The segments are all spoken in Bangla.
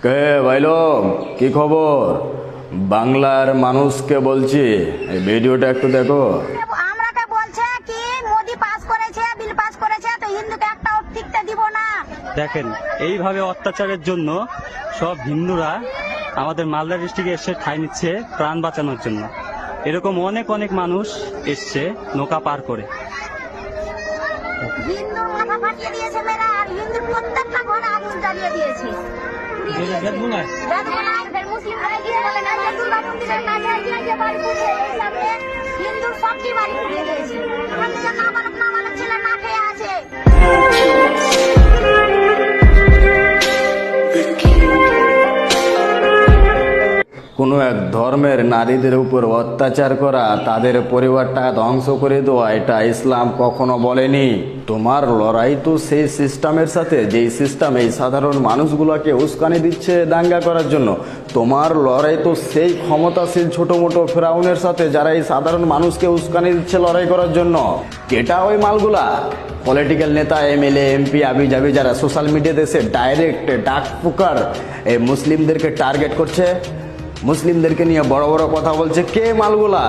কে ভাইলো, কি খবর? বাংলার মানুষকে বলছি, এই ভিডিওটা একটু দেখো। আমরাকে বলছে কি মোদি পাস করেছে, বিল পাস করেছে, তো হিন্দুকে একটাও টিকতে দিব না। দেখেন, এইভাবে অত্যাচারের জন্য সব হিন্দুরা আমাদের মালদা ডিস্ট্রিক্টে এসে ঠাঁই নিচ্ছে প্রাণ বাঁচানোর জন্য। এরকম অনেক অনেক মানুষ এসছে নৌকা পার করে। হিন্দুর মাথা ফাটিয়ে দিয়েছে মেয়েরা, আর হিন্দুর প্রত্যেকটা ঘরে আগুন জ্বালিয়ে দিয়েছে। মুসলিমরা গিয়ে বলে না যে দুর্গা মন্দিরের কাছে গিয়ে বাড়ি পুড়িয়ে এই সামনে হিন্দুর সবটি বাড়ি পুড়িয়ে দিয়েছে। ওখান থেকে না মানব ছেলে না খেয়ে আছে। কোনো এক ধর্মের নারীদের উপর অত্যাচার করা, তাদের পরিবারটা ধ্বংস করে দেওয়া, এটা ইসলাম কখনো বলেনি। তোমার লড়াই তো সেই সিস্টেমের সাথে, যেই সিস্টেম এই সাধারণ মানুষগুলোকে উস্কানি দিচ্ছে দাঙ্গা করার জন্য। তোমার লড়াই তো সেই ক্ষমতাশীল ছোট মোটো ফেরাউনের সাথে, যারা এই সাধারণ মানুষকে উস্কানি দিচ্ছে লড়াই করার জন্য। কেটা ওই মালগুলা? পলিটিক্যাল নেতা, এমএলএ, এমপি, আবি যাবি যারা সোশ্যাল মিডিয়াতে এসে ডাইরেক্ট ডাক পুকার এই মুসলিমদেরকে টার্গেট করছে, মুসলিমদেরকে নিয়ে বড় বড় কথা বলছে। কে মালগুলা?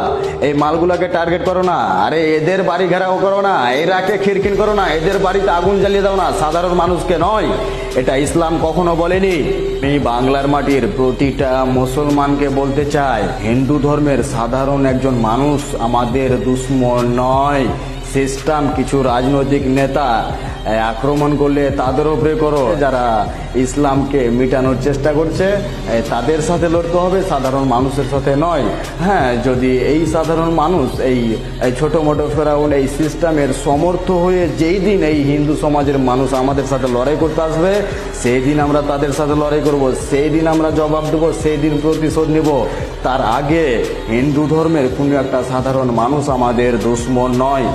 এই মালগুলাকে টার্গেট করো না। আরে এদের বাড়ি ঘেরাও করো না, এরাকে খিরকিন করো না, এদের বাড়িতে আগুন জ্বালিয়ে দাও না, সাধারণ মানুষকে নয়। এটা ইসলাম কখনো বলেনি। এই বাংলার মাটির প্রতিটা মুসলমানকে বলতে চাই, হিন্দু ধর্মের সাধারণ একজন মানুষ আমাদের দুশ্মন নয়। সিস্টেম, কিছু রাজনৈতিক নেতা আক্রমণ করলে তাদের উপরে করো। যারা ইসলামকে মিটানোর চেষ্টা করছে তাদের সাথে লড়তে হবে, সাধারণ মানুষের সাথে নয়। হ্যাঁ, যদি এই সাধারণ মানুষ এই ছোট মোটো ফেরাউন এই সিস্টেমের সমর্থ হয়ে যেই দিন এই হিন্দু সমাজের মানুষ আমাদের সাথে লড়াই করতে আসবে, সেই দিন আমরা তাদের সাথে লড়াই করব, সেই দিন আমরা জবাব দেবো, সেই দিন প্রতিশোধ নেব। তার আগে হিন্দু ধর্মের কোনো একটা সাধারণ মানুষ আমাদের দুশ্মন নয়।